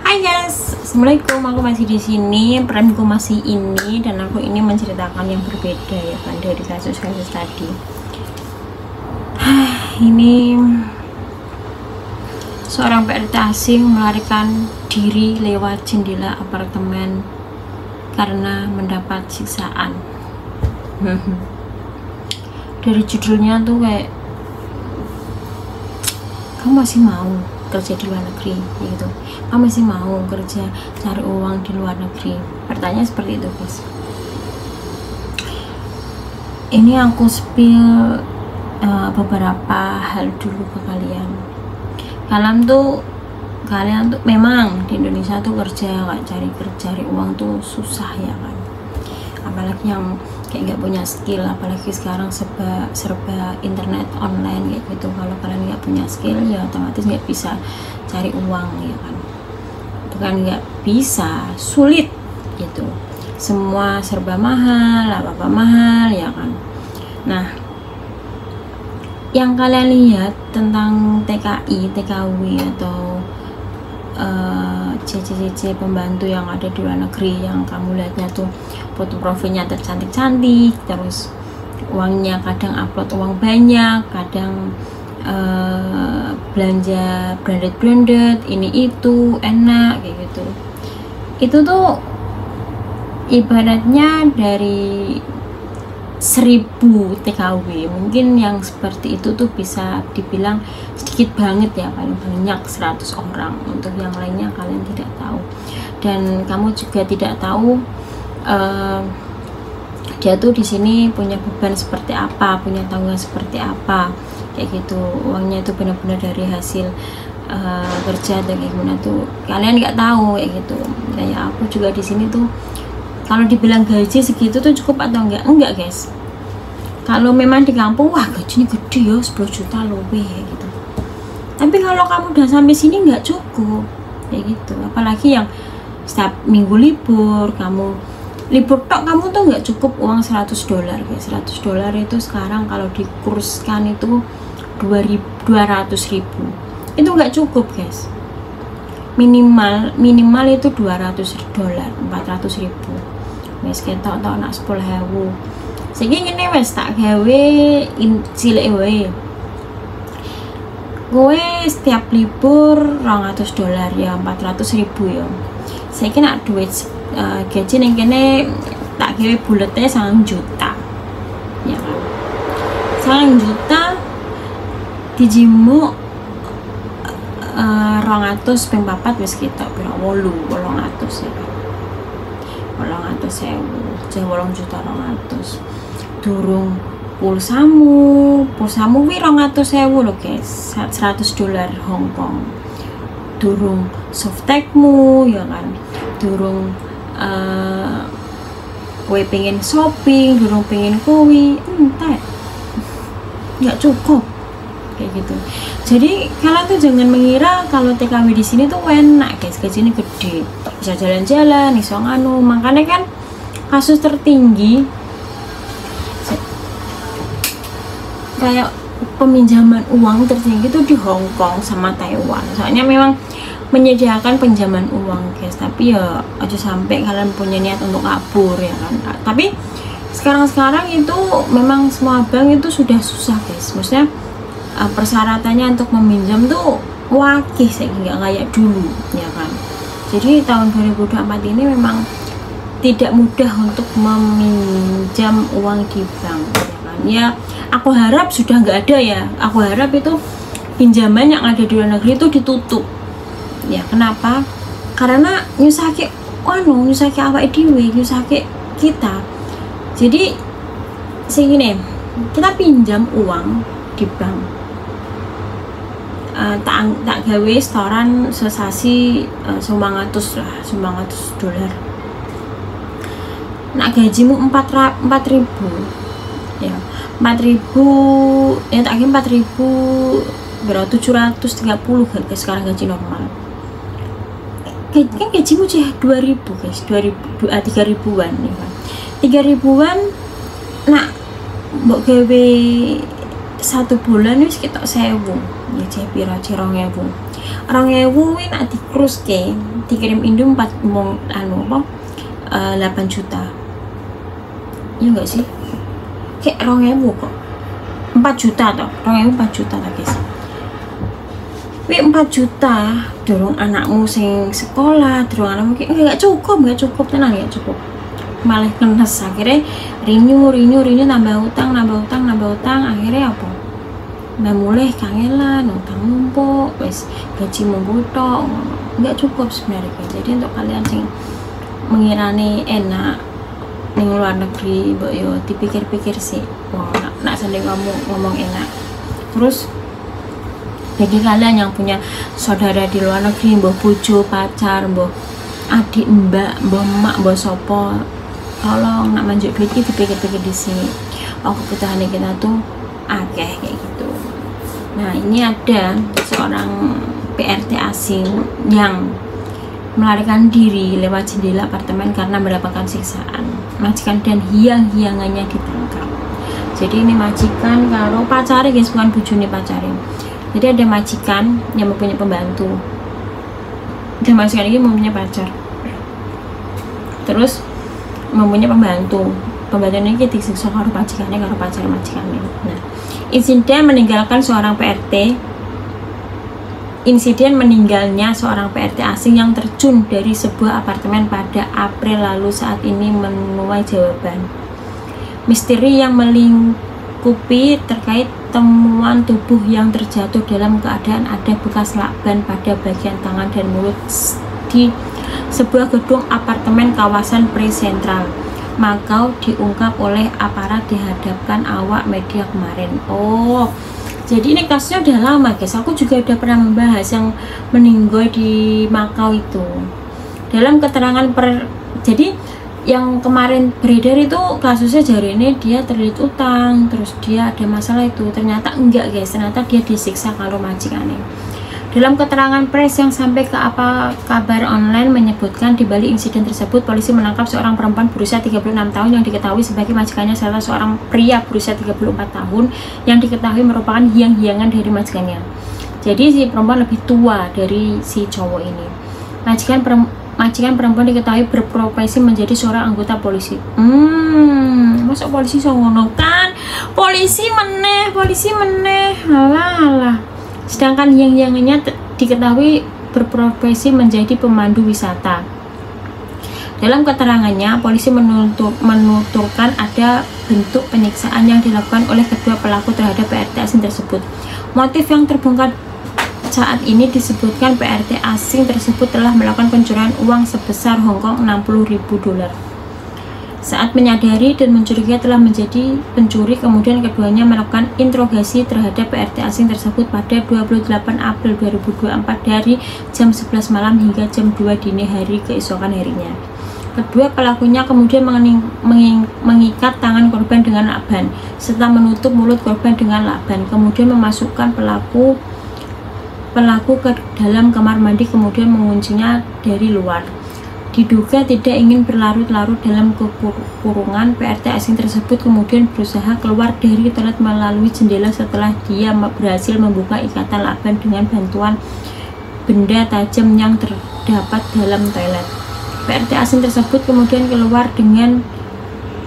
Hai guys, assalamualaikum. Aku masih di sini, peranku masih ini, dan aku ini menceritakan yang berbeda ya kan dari kasus-kasus tadi. Ini seorang PRT asing melarikan diri lewat jendela apartemen karena mendapat siksaan. Dari judulnya tuh kayak, kamu masih mau kerja di luar negeri gitu, kamu masih mau kerja cari uang di luar negeri? Pertanyaan seperti itu guys. Ini aku spill beberapa hal dulu ke kalian. Kalian tuh memang di Indonesia tuh kerja, gak cari uang tuh susah ya kan, apalagi yang kayak nggak punya skill, apalagi sekarang serba internet online kayak gitu. Kalau kalian nggak punya skill ya otomatis nggak bisa cari uang ya kan, bukan nggak bisa, sulit gitu, semua serba mahal, apa mahal ya kan. Nah, yang kalian lihat tentang TKI, TKW atau CC pembantu yang ada di luar negeri, yang kamu lihatnya tuh foto profilnya tercantik-cantik, terus uangnya kadang upload uang banyak, kadang belanja branded ini itu enak kayak gitu. Itu tuh ibaratnya dari 1000 TKW mungkin yang seperti itu tuh bisa dibilang sedikit banget ya, paling banyak 100 orang. Untuk yang lainnya kalian tidak tahu, dan kamu juga tidak tahu dia tuh di sini punya beban seperti apa, punya tanggungan seperti apa kayak gitu. Uangnya itu benar-benar dari hasil kerja atau kayak gimana tuh kalian nggak tahu kayak gitu. Kayak aku juga di sini tuh, kalau dibilang gaji segitu tuh cukup atau enggak guys. Kalau memang di kampung, wah gajinya gede ya, 10 juta lebih gitu. Tapi kalau kamu udah sampai sini nggak cukup kayak gitu. Apalagi yang setiap minggu libur, kamu libur tok, kamu tuh nggak cukup uang $100 guys. $100 itu sekarang kalau dikurskan itu 200.000. Itu nggak cukup guys. Minimal itu $200, 400.000. Wes ketok tok nak 10.000. Saiki ngene wes tak gawe cilik wae. Gue setiap libur $200 ya, 400.000 ya. Saiki nak duit gaji ning kene tak gawe bulete 9 juta. Ya kan. 9 juta dijimuk 200 ping 4 wis ketok pira 800 ya. 800.000, 8.200.000. Durung pulsamu kuwi 200.000 lho guys, $100 Hong Kong. Durung softtekmu ya kan, durung kowe pengen shopping, durung pengen kuwi entek, nggak cukup kayak gitu. Jadi kalian tuh jangan mengira kalau TKW di sini tuh enak guys, gajinya gede, bisa jalan-jalan, bisa nganu. Makanya kan kasus tertinggi kayak peminjaman uang tertinggi itu di Hong Kong sama Taiwan. Soalnya memang menyediakan pinjaman uang guys, tapi ya aja sampai kalian punya niat untuk kabur ya kan. Tapi sekarang itu memang semua bank itu sudah susah guys, maksudnya persyaratannya untuk meminjam tuh wakih nggak kayak dulu ya kan. Jadi tahun 2024 ini memang tidak mudah untuk meminjam uang di bank ya kan. Ya aku harap sudah nggak ada ya, aku harap itu pinjaman yang ada di luar negeri itu ditutup ya. Kenapa? Karena nyusake awake dhewe, nyusake kita. Jadi segini, kita pinjam uang di bank, tak gawe setoran sesasi $900 nak gajimu 4.000 ya, 4.000 ya, tak gawe 4.000 berarti 730 guys sekarang gaji normal. Kan gajimu cah 2.000 guys, 3.000-an ya kan. 3.000-an nak mbok gawe 1 bulan wis ketok 1.000 ya, cah pira 2.000. 2.000 win nak dikrus ke dikirim Indo 8 juta. Iya enggak sih? Kayak 2.000 kok. 4 juta toh. 2.000 4 juta lah guys. 4 juta dorong anakmu sing sekolah, dorong anakmu kayak nggak cukup tenang, nggak cukup. Malah kenes akhirnya renew nambah utang, akhirnya apa? Nah mulai kangelan, utang numpuk, wes gaji membutok, nggak cukup sebenarnya. Jadi untuk kalian sing mengirani enak ning luar negeri, mbok yo dipikir-pikir sih. Wah, nak sendiri ngomong enak. Terus bagi kalian yang punya saudara di luar negeri, mbok bojo, pacar, mbok adik, mbak, mbok emak, mbok sopo, tolong nak manjuk duit iki dipikir-pikir di sini. Oh, kebutuhan kita tuh akeh kayak gitu. Nah, ini ada seorang PRT asing yang melarikan diri lewat jendela apartemen karena mendapatkan siksaan. Majikan dan hiang-hiangannya ditangkap. Jadi ini majikan karo pacare guys, bukan bojone pacare. Jadi ada majikan yang mempunyai pembantu. Dan majikan ini mempunyai pacar. Terus mempunyai pembantu. Pembantu ini disiksa karo majikannya, karo pacar majikannya. Nah, insiden meninggalnya seorang PRT asing yang terjun dari sebuah apartemen pada April lalu saat ini menuai jawaban misteri yang melingkupi terkait temuan tubuh yang terjatuh dalam keadaan ada bekas lakban pada bagian tangan dan mulut di sebuah gedung apartemen kawasan Pre-Sentral Makau diungkap oleh aparat di hadapan awak media kemarin. Oh, jadi ini kasusnya udah lama guys. Aku juga udah pernah membahas yang meninggal di Makau itu. Dalam keterangan jadi yang kemarin beredar itu kasusnya jari ini dia terlilit utang, terus dia ada masalah itu. Ternyata enggak guys, ternyata dia disiksa kalau majikannya. Dalam keterangan pers yang sampai ke apa kabar online menyebutkan di balik insiden tersebut polisi menangkap seorang perempuan berusia 36 tahun yang diketahui sebagai majikannya serta seorang pria berusia 34 tahun yang diketahui merupakan hiang-hiangan dari majikannya. Jadi si perempuan lebih tua dari si cowok ini. Majikan perempuan diketahui berprofesi menjadi seorang anggota polisi. Masuk polisi songono kan? Polisi meneh. Alah. Sedangkan hiang-hiangannya diketahui berprofesi menjadi pemandu wisata. Dalam keterangannya, polisi menuturkan ada bentuk penyiksaan yang dilakukan oleh kedua pelaku terhadap PRT asing tersebut. Motif yang terbongkar saat ini disebutkan PRT asing tersebut telah melakukan pencurian uang sebesar Hongkong $60.000. Saat menyadari dan mencurigai telah menjadi pencuri, kemudian keduanya melakukan interogasi terhadap PRT asing tersebut pada 28 April 2024 dari jam 11 malam hingga jam 2 dini hari keesokan harinya. Kedua pelakunya kemudian mengikat tangan korban dengan lakban serta menutup mulut korban dengan lakban, kemudian memasukkan pelaku ke dalam kamar mandi, kemudian menguncinya dari luar. Diduga tidak ingin berlarut-larut dalam kekurungan, PRT asing tersebut kemudian berusaha keluar dari toilet melalui jendela setelah dia berhasil membuka ikatan lakban dengan bantuan benda tajam yang terdapat dalam toilet. PRT asing tersebut kemudian keluar dengan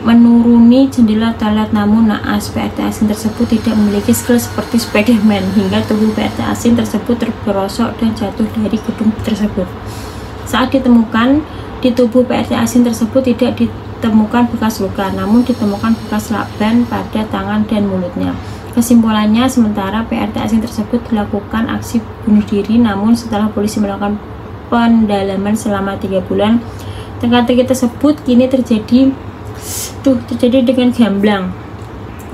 menuruni jendela toilet, namun naas PRT asing tersebut tidak memiliki skill seperti Spiderman hingga tubuh PRT asing tersebut terperosok dan jatuh dari gedung tersebut. Saat ditemukan di tubuh PRT asing tersebut tidak ditemukan bekas luka, namun ditemukan bekas lakban pada tangan dan mulutnya. Kesimpulannya, sementara PRT asing tersebut dilakukan aksi bunuh diri, namun setelah polisi melakukan pendalaman selama 3 bulan, teka-teki tersebut kini terjadi dengan gamblang.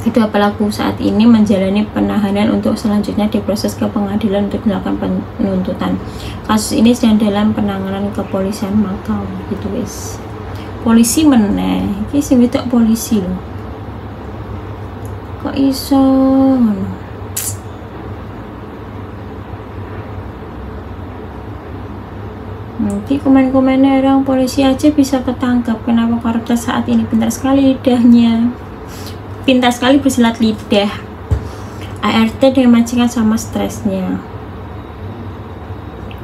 Kedua pelaku saat ini menjalani penahanan untuk selanjutnya diproses ke pengadilan untuk dilakukan penuntutan. Kasus ini sedang dalam penanganan kepolisian Makau gitu guys. Polisi meneh, iki sing wedok polisi loh. Kok iso? Nanti komen-komennya orang polisi aja bisa ketangkap. Kenapa koruptor saat ini pintar sekali lidahnya? Pintar sekali bersilat lidah. ART dengan majikan sama stresnya.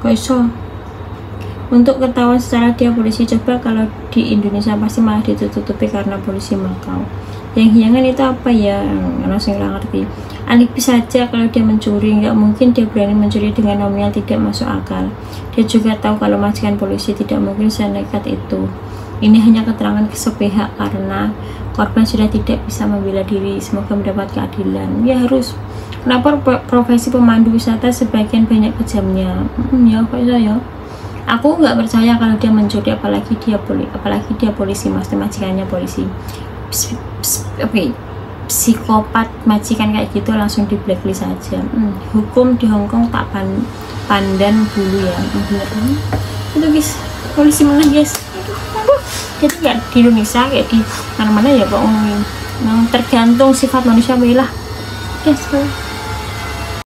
kok iso untuk ketahuan secara dia polisi. Coba kalau di Indonesia pasti malah ditutupi karena polisi Makau. Yang hiangan itu apa ya, langsung nggak ngerti. Alibi saja kalau dia mencuri, nggak mungkin dia berani mencuri dengan nominal tidak masuk akal. Dia juga tahu kalau majikan polisi tidak mungkin senekat itu. Ini hanya keterangan sepihak karena korban sudah tidak bisa membela diri. Semoga mendapat keadilan. Ya harus. Kenapa profesi pemandu wisata sebagian banyak kejamnya? Ya kok ya. Aku nggak percaya kalau dia mencuri, apalagi dia polisi, mas, majikannya polisi. Oke, psikopat majikan kayak gitu langsung di blacklist saja. Hukum di Hongkong tak pandan bulu ya. Itu guys, polisi mana guys? Jadi nggak di Indonesia kayak di mana-mana ya, Pak. Tergantung sifat manusia lah. Guys.